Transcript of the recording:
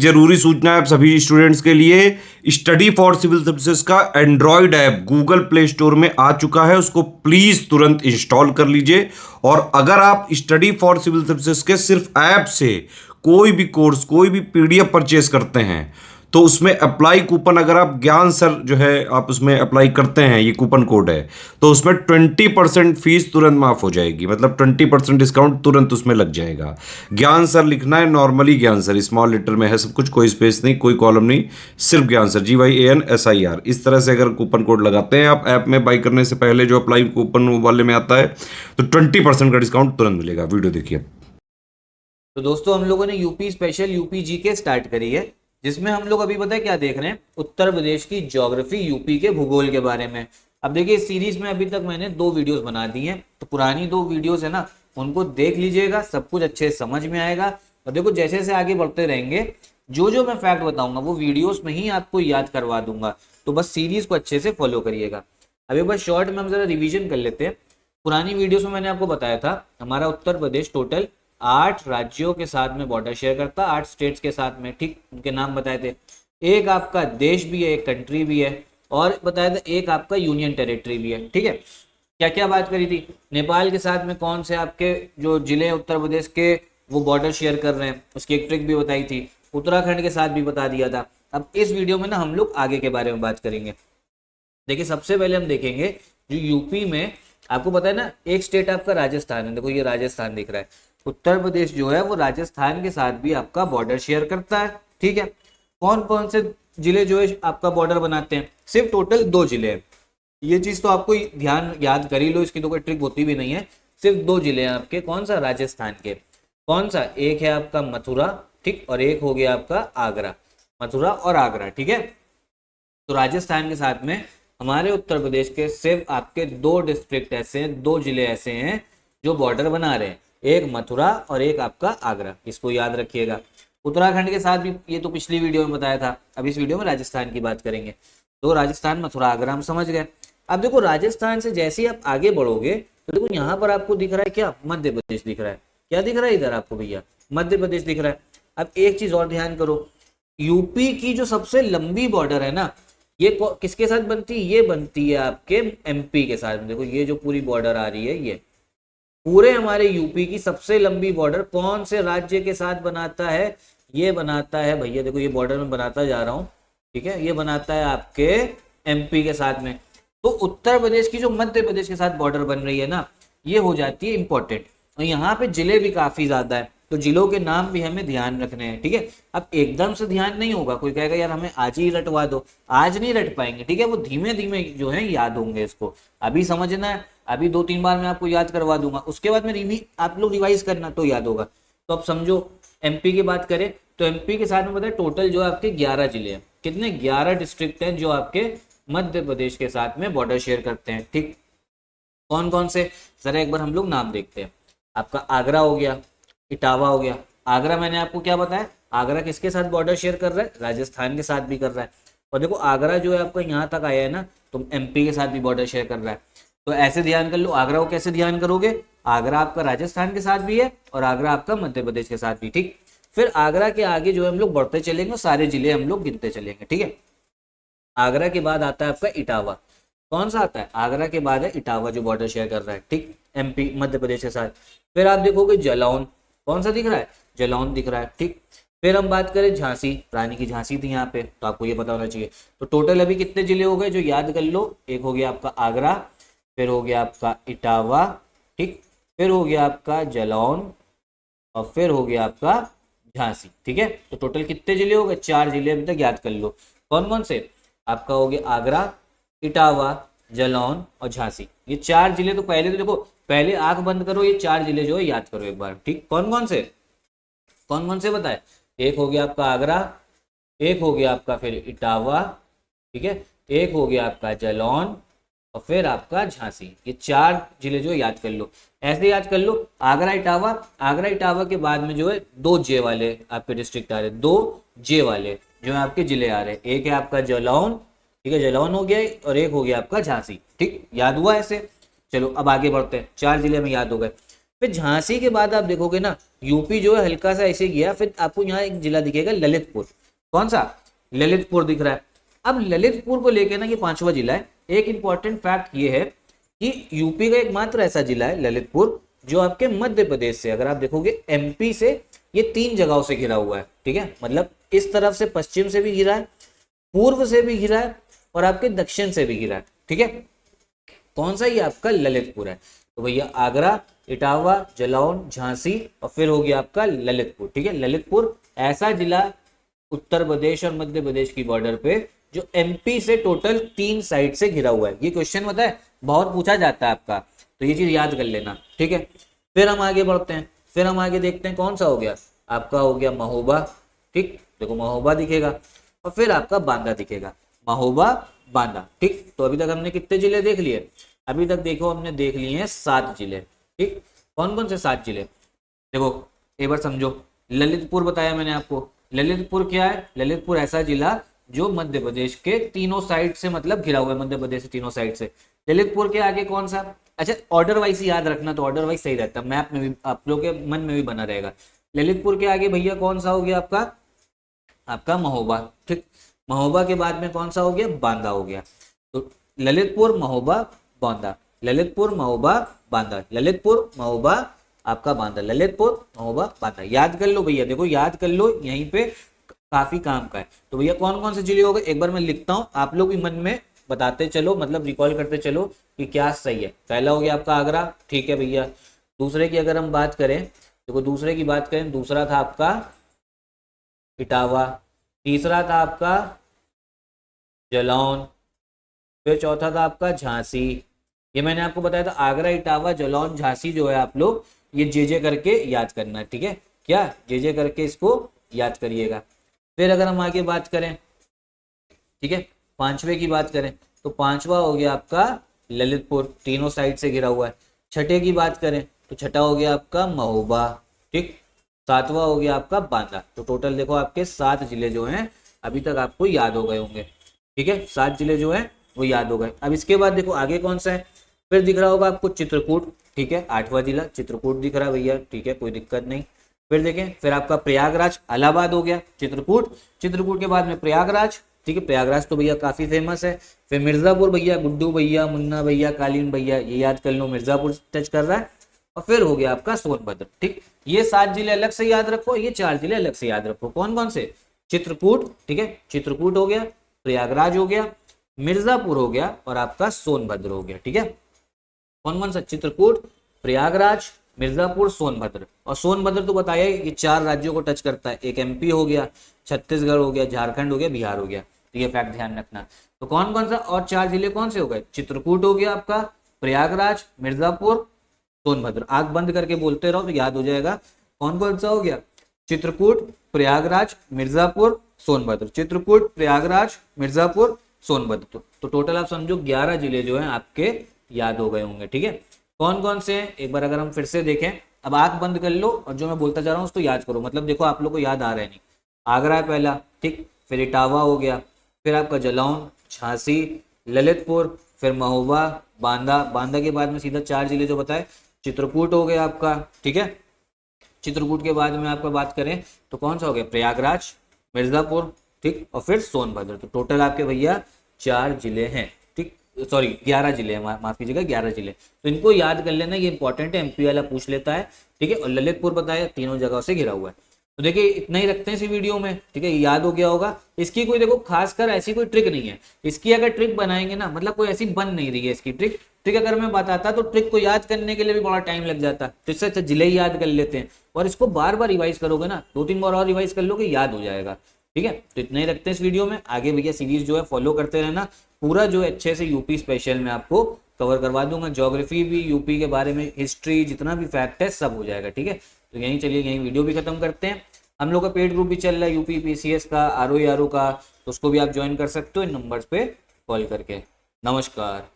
जरूरी सूचना है आप सभी स्टूडेंट्स के लिए, स्टडी फॉर सिविल सर्विसेज का Android app Google play store में आ चुका है, उसको प्लीज तुरंत इंस्टॉल कर लीजिए। और अगर आप स्टडी फॉर सिविल सर्विसेज के सिर्फ ऐप से कोई भी कोर्स, कोई भी पीडीएफ परचेस करते हैं तो उसमें अप्लाई कूपन, अगर आप ज्ञान सर जो है आप उसमें अप्लाई करते हैं, ये कूपन कोड है, तो उसमें 20% फीस तुरंत माफ हो जाएगी, मतलब 20% डिस्काउंट तुरंत उसमें लग जाएगा। ज्ञान सर लिखना है, नॉर्मली ज्ञान सर स्मॉल लेटर में है सब कुछ, कोई स्पेस नहीं, कोई कॉलम नहीं, सिर्फ ज्ञान सर, GYANSIR। इस तरह से अगर कूपन कोड लगाते हैं आप ऐप में बाई करने से पहले, जो अप्लाई कूपन वाले में आता है, तो 20% का डिस्काउंट तुरंत मिलेगा। वीडियो देखिए। तो दोस्तों हम लोगों ने UP special UP GK start करी है, जिसमें हम लोग अभी पता है क्या देख रहे हैं, उत्तर प्रदेश की ज्योग्राफी, यूपी के भूगोल के बारे में। अब देखिए इस सीरीज में अभी तक मैंने 2 वीडियोस बना दी हैं, तो पुरानी 2 वीडियोस है ना, उनको देख लीजिएगा, सब कुछ अच्छे से समझ में आएगा। और देखो जैसे जैसे आगे बढ़ते रहेंगे, जो जो मैं फैक्ट बताऊंगा वो वीडियोस में ही आपको याद करवा दूंगा, तो बस सीरीज को अच्छे से फॉलो करिएगा। अभी बस शॉर्ट में हम जरा रिविजन कर लेते हैं। पुरानी वीडियोस में मैंने आपको बताया था हमारा उत्तर प्रदेश टोटल 8 राज्यों के साथ में बॉर्डर शेयर करता, 8 स्टेट्स के साथ में, ठीक, उनके नाम बताए थे। एक आपका देश भी है, एक कंट्री भी है, और बताया था एक आपका यूनियन टेरिटरी भी है, ठीक है। क्या क्या बात करी थी, नेपाल के साथ में कौन से आपके जो जिले उत्तर प्रदेश के वो बॉर्डर शेयर कर रहे हैं, उसकी एक ट्रिक भी बताई थी। उत्तराखंड के साथ भी बता दिया था। अब इस वीडियो में ना हम लोग आगे के बारे में बात करेंगे। देखिए सबसे पहले हम देखेंगे जो यूपी में, आपको पता है ना एक स्टेट आपका राजस्थान है, देखो ये राजस्थान दिख रहा है। उत्तर प्रदेश जो है वो राजस्थान के साथ भी आपका बॉर्डर शेयर करता है, ठीक है। कौन कौन से जिले जो है आपका बॉर्डर बनाते हैं, सिर्फ टोटल 2 जिले हैं। ये चीज तो आपको ध्यान याद कर ही लो, इसकी तो कोई ट्रिक होती भी नहीं है। सिर्फ 2 जिले हैं आपके, कौन सा, राजस्थान के। कौन सा, एक है आपका मथुरा, ठीक, और एक हो गया आपका आगरा, मथुरा और आगरा, ठीक है। तो राजस्थान के साथ में हमारे उत्तर प्रदेश के सिर्फ आपके 2 डिस्ट्रिक्ट ऐसे हैं, 2 जिले ऐसे हैं जो बॉर्डर बना रहे हैं, एक मथुरा और एक आपका आगरा, इसको याद रखिएगा। उत्तराखंड के साथ भी ये तो पिछली वीडियो में बताया था, अब इस वीडियो में राजस्थान की बात करेंगे। तो राजस्थान, मथुरा, आगरा हम समझ गए। अब देखो राजस्थान से जैसे ही आप आगे बढ़ोगे तो देखो यहाँ पर आपको दिख रहा है क्या, मध्य प्रदेश दिख रहा है। क्या दिख रहा है इधर आपको भैया, मध्य प्रदेश दिख रहा है। अब एक चीज और ध्यान करो, यूपी की जो सबसे लंबी बॉर्डर है ना, ये किसके साथ बनती है, ये बनती है आपके एमपी के साथ। देखो ये जो पूरी बॉर्डर आ रही है, ये पूरे हमारे यूपी की सबसे लंबी बॉर्डर कौन से राज्य के साथ बनाता है, ये बनाता है भैया, देखो ये बॉर्डर में बनाता जा रहा हूं, ठीक है, ये बनाता है आपके एमपी के साथ में। तो उत्तर प्रदेश की जो मध्य प्रदेश के साथ बॉर्डर बन रही है ना, ये हो जाती है इंपॉर्टेंट। और यहाँ पे जिले भी काफी ज्यादा है, तो जिलों के नाम भी हमें ध्यान रखने हैं, ठीक है। अब एकदम से ध्यान नहीं होगा, कोई कहेगा यार हमें आज ही रटवा दो, आज नहीं रट पाएंगे, ठीक है, वो धीमे धीमे जो है याद होंगे। इसको अभी समझना है, अभी 2-3 बार मैं आपको याद करवा दूंगा, उसके बाद में आप लोग रिवाइज करना तो याद होगा। तो अब समझो एमपी की बात करें तो एमपी के साथ में बताए टोटल जो आपके 11 जिले हैं, कितने, 11 डिस्ट्रिक्ट हैं जो आपके मध्य प्रदेश के साथ में बॉर्डर शेयर करते हैं, ठीक। कौन कौन से, जरा एक बार हम लोग नाम देखते हैं। आपका आगरा हो गया, इटावा हो गया। आगरा मैंने आपको क्या बताया, आगरा किसके साथ बॉर्डर शेयर कर रहा है, राजस्थान के साथ भी कर रहा है। और देखो आगरा जो है आपका यहाँ तक आया है ना, तो एमपी के साथ भी बॉर्डर शेयर कर रहा है। तो ऐसे ध्यान कर लो, आगरा को कैसे ध्यान करोगे, आगरा आपका राजस्थान के साथ भी है और आगरा आपका मध्य प्रदेश के साथ भी, ठीक। फिर आगरा के आगे जो है हम लोग बढ़ते चलेंगे, सारे जिले हम लोग गिनते चलेंगे, ठीक है। आगरा के बाद आता है आपका इटावा। कौन सा आता है, आगरा के बाद है इटावा जो बॉर्डर शेयर कर रहा है, ठीक, एमपी मध्य प्रदेश के साथ। फिर आप देखोगे जलौन, कौन सा दिख रहा है, जलौन दिख रहा है, ठीक। फिर हम बात करें झांसी, रानी की झांसी थी यहाँ पे, तो आपको ये पता होना चाहिए। तो टोटल अभी कितने जिले हो गए जो याद कर लो, एक हो गया आपका आगरा, फिर हो गया आपका इटावा, ठीक, फिर हो गया आपका जलौन, और फिर हो गया आपका झांसी, ठीक है। तो टोटल कितने जिले हो गए, 4 जिले अभी तक याद कर लो। कौन कौन से, आपका हो गया आगरा, इटावा, जलौन और झांसी, ये 4 जिले। तो पहले तो देखो, पहले आंख बंद करो, ये 4 जिले जो है याद करो एक बार, ठीक। कौन कौन से बताए, एक हो गया आपका आगरा, एक हो गया आपका फिर इटावा, ठीक है, एक हो गया आपका जलौन और फिर आपका झांसी। ये 4 जिले जो याद कर लो, ऐसे याद कर लो। आगरा इटावा के बाद में जो है 2 जे वाले आपके डिस्ट्रिक्ट आ रहे, 2 जे वाले जो है आपके जिले आ रहे। एक है आपका जलौन, ठीक है, जलौन हो गया, और एक हो गया आपका झांसी, ठीक, याद हुआ ऐसे। चलो अब आगे बढ़ते हैं, 4 जिले में याद हो गए। फिर झांसी के बाद आप देखोगे ना यूपी जो है हल्का सा ऐसे गया, फिर आपको यहाँ एक जिला दिखेगा ललितपुर। कौन सा? ललितपुर दिख रहा है। अब ललितपुर को लेके ना ये 5वां जिला है। एक इंपॉर्टेंट फैक्ट ये है कि यूपी का एकमात्र ऐसा जिला है ललितपुर जो आपके मध्य प्रदेश से, अगर आप देखोगे एमपी से, ये 3 जगहों से घिरा हुआ है। ठीक है, मतलब इस तरफ से पश्चिम से भी घिरा है, पूर्व से भी घिरा है और आपके दक्षिण से भी घिरा है। ठीक है, कौन सा? ये आपका ललितपुर है। तो भैया आगरा, इटावा, जालौन, झांसी और फिर हो गया आपका ललितपुर। ठीक है, ललितपुर ऐसा जिला उत्तर प्रदेश और मध्य प्रदेश की बॉर्डर पे जो एमपी से टोटल 3 साइड से घिरा हुआ है। ये क्वेश्चन पता है बहुत पूछा जाता है आपका, तो ये चीज याद कर लेना। ठीक है, फिर हम आगे बढ़ते हैं। फिर हम आगे देखते हैं कौन सा हो गया आपका, हो गया महोबा। ठीक, देखो महोबा दिखेगा और फिर आपका बांदा दिखेगा, महोबा बांदा। ठीक, तो अभी तक हमने कितने जिले देख लिए? अभी तक देखो हमने देख लिए हैं 7 जिले। ठीक, कौन कौन से 7 जिले? देखो एक बार समझो, ललितपुर बताया मैंने आपको। ललितपुर क्या है? ललितपुर ऐसा जिला जो मध्य प्रदेश के तीनों साइड से मतलब घिरा हुआ है, मध्य प्रदेश के तीनों साइड से। ललितपुर के आगे कौन सा? अच्छा ऑर्डर वाइज याद रखना, तो ऑर्डर वाइज सही रहता है, मैप में भी आप लोग के मन में भी बना रहेगा। ललितपुर के आगे भैया कौन सा हो गया आपका? आपका महोबा। ठीक, महोबा के बाद में कौन सा हो गया? बांदा हो गया। तो ललितपुर, महोबा, बांदा, ललितपुर, महोबा, बांदा, ललितपुर, महोबा, आपका बांदा, ललितपुर, महोबा, बांदा। याद कर लो भैया, देखो याद कर लो, यहीं पे काफी काम का है। तो भैया कौन कौन से जिले हो गए एक बार मैं लिखता हूँ, आप लोग भी मन में बताते चलो, मतलब रिकॉल करते चलो कि क्या सही है। पहला हो गया आपका आगरा। ठीक है भैया, दूसरे की अगर हम बात करें, देखो दूसरे की बात करें, दूसरा था आपका इटावा, तीसरा था आपका जालौन, फिर चौथा था आपका झांसी। ये मैंने आपको बताया था आगरा, इटावा, जालौन, झांसी जो है आप लोग ये जे करके याद करना है। ठीक है, क्या जे करके इसको याद करिएगा। फिर अगर हम आगे बात करें, ठीक है, 5वें की बात करें तो 5वां हो गया आपका ललितपुर, तीनों साइड से घिरा हुआ है। छठे की बात करें तो छठा हो गया आपका महोबा। ठीक, 7वां हो गया आपका बांदा। तो टोटल देखो आपके 7 जिले जो हैं अभी तक आपको याद हो गए होंगे। ठीक है, 7 जिले जो है वो याद हो गए। अब इसके बाद देखो आगे कौन सा है, फिर दिख रहा होगा आपको चित्रकूट। ठीक है, 8वां जिला चित्रकूट दिख रहा है भैया। ठीक है, कोई दिक्कत नहीं। फिर देखें, फिर आपका प्रयागराज, इलाहाबाद हो गया, चित्रकूट, चित्रकूट के बाद में प्रयागराज। ठीक है, प्रयागराज तो भैया काफी फेमस है। फिर मिर्जापुर भैया, गुड्डू भैया, मुन्ना भैया, कालीन भैया, ये याद कर लो, मिर्जापुर टच कर रहा है। और फिर हो गया आपका सोनभद्र। ठीक, ये 7 जिले अलग से याद रखो, ये 4 जिले अलग से याद रखो। कौन कौन से? चित्रकूट। ठीक है, चित्रकूट हो गया, प्रयागराज हो गया, मिर्जापुर हो गया और आपका सोनभद्र हो गया। ठीक है, कौन कौन सा? चित्रकूट, प्रयागराज, मिर्जापुर, सोनभद्र। और सोनभद्र तो बताया ये 4 राज्यों को टच करता है, एक एमपी हो गया, छत्तीसगढ़ हो गया, झारखंड हो गया, बिहार हो गया। तो ये फैक्ट ध्यान रखना। तो कौन कौन सा और 4 जिले कौन से हो गए? चित्रकूट हो गया आपका, प्रयागराज, मिर्जापुर, सोनभद्र। आंख बंद करके बोलते रहो तो याद हो जाएगा। कौन कौन सा हो गया? चित्रकूट, प्रयागराज, मिर्जापुर, सोनभद्र, चित्रकूट, प्रयागराज, मिर्जापुर, सोनभद्र। तो टोटल आप समझो 11 जिले जो हैं आपके याद हो गए होंगे। ठीक है, कौन कौन से हैं एक बार अगर हम फिर से देखें, अब आंख बंद कर लो और जो मैं बोलता जा रहा हूँ उसको याद करो, मतलब देखो आप लोग को याद आ रहा है नहीं। आगरा है पहला, ठीक, फिर इटावा हो गया, फिर आपका जालौन, झांसी, ललितपुर, फिर महोबा, बांदा। बांदा के बाद में सीधा 4 जिले जो बताए, चित्रकूट हो गया आपका। ठीक है, चित्रकूट के बाद में आपका बात करें तो कौन सा हो गया? प्रयागराज, मिर्जापुर, ठीक, और फिर सोनभद्र। तो टोटल आपके भैया 4 जिले हैं। ठीक, सॉरी 11 जिले हैं, माफ कीजिएगा 11 जिले। तो इनको याद कर लेना, ये इंपॉर्टेंट है, एमपी वाला पूछ लेता है। ठीक है, और ललितपुर बताया तीनों जगह से घिरा हुआ है। तो देखिए इतना ही रखते हैं इसी वीडियो में। ठीक है, याद हो गया होगा। इसकी कोई देखो खासकर ऐसी कोई ट्रिक नहीं है। इसकी अगर ट्रिक बनाएंगे ना, मतलब कोई ऐसी बन नहीं रही है इसकी ट्रिक। ट्रिक अगर मैं बताता तो ट्रिक को याद करने के लिए भी बड़ा टाइम लग जाता। तो इससे अच्छा जिले ही याद कर लेते हैं, और इसको बार बार रिवाइज करोगे ना, 2-3 बार और रिवाइज कर लोगे, याद हो जाएगा। ठीक है, तो इतना ही रखते हैं इस वीडियो में। आगे भैया सीरीज जो है फॉलो करते रहना, पूरा जो है अच्छे से यूपी स्पेशल में आपको कवर करवा दूंगा। ज्योग्राफी भी, यूपी के बारे में, हिस्ट्री, जितना भी फैक्ट है सब हो जाएगा। ठीक है, तो यहीं चलिए, यहीं वीडियो भी खत्म करते हैं। हम लोग का पेड ग्रुप भी चल रहा है यूपी पीसीएस का, आरओ का, तो उसको भी आप ज्वाइन कर सकते हो इन नंबर्स पे कॉल करके। नमस्कार।